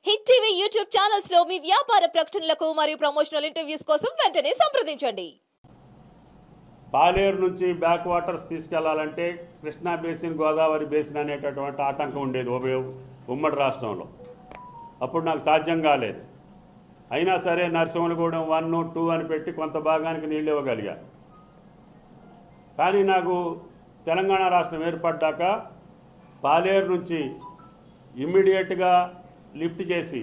Hit TV YouTube channels లో మీ వ్యాపార ప్రకటనలకు మరియు ప్రమోషనల్ ఇంటర్వ్యూస్ కోసం వెంటనే సంప్రదించండి. పాలేరు నుంచి బ్యాక్ వాటర్స్ తీసుకెళ్లాలంటే కృష్ణా బేసిన్, గోదావరి బేసిన్ అనేటటువంటి ఆటంకం ఉండేది ఉమ్మడి రాష్ట్రంలో. అప్పుడు నాకు సాధ్యం కాలేదు. అయినా సరే నరసింహలగూడెం 1, 2 అని పెట్టి కొంత భాగానికి నీళ్ళు ఇవ్వగలిగా. కానీ నాకు తెలంగాణ రాష్ట్రం ఏర్పడ్డాక పాలేరు నుంచి ఇమ్మీడియట్గా లిఫ్ట్ చేసి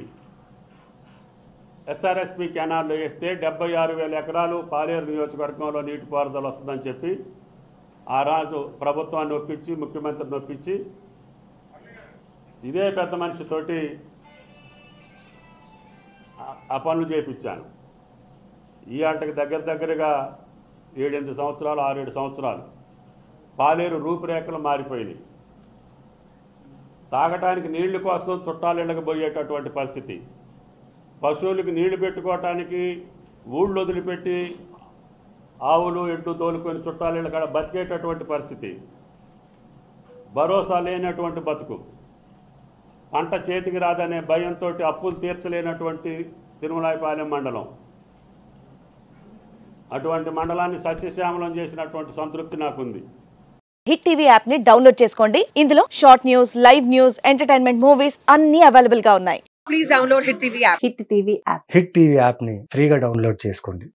ఎస్ఆర్ఎస్పి కెనాల్లో వేస్తే 76,000 ఎకరాలు పాలేరు నియోజకవర్గంలో నీటిపారుదల వస్తుందని చెప్పి ఆ రాజు ప్రభుత్వాన్ని ఒప్పించి, ముఖ్యమంత్రిని ఒప్పించి ఇదే పెద్ద మనిషితోటి ఆ పనులు చేయించాను. ఈ ఆటకి దగ్గరగా 7-8 సంవత్సరాలు, 6-7 సంవత్సరాలు పాలేరు రూపురేఖలు మారిపోయినాయి. తాగటానికి నీళ్ల కోసం చుట్టాలిళ్ళకి పోయేటటువంటి పరిస్థితి, పశువులకు నీళ్లు పెట్టుకోవటానికి ఊళ్ళు వదిలిపెట్టి ఆవులు, ఎడ్లు తోలుకొని చుట్టాలిళ్ళ కాడ బతికేటటువంటి పరిస్థితి, భరోసా లేనటువంటి బతుకు, పంట చేతికి రాదనే భయంతో అప్పులు తీర్చలేనటువంటి తిరుమలాయపాలెం మండలం. అటువంటి మండలాన్ని సస్యశ్యామలం చేసినటువంటి సంతృప్తి నాకుంది. హిట్ టీవీ యాప్ ని డౌన్లోడ్ చేసుకోండి. ఇందులో short news, live news, entertainment movies అన్ని అవైలబుల్ గా ఉన్నాయి. Please download hit TV app. Hit TV app ని ఫ్రీగా డౌన్లోడ్ చేసుకోండి.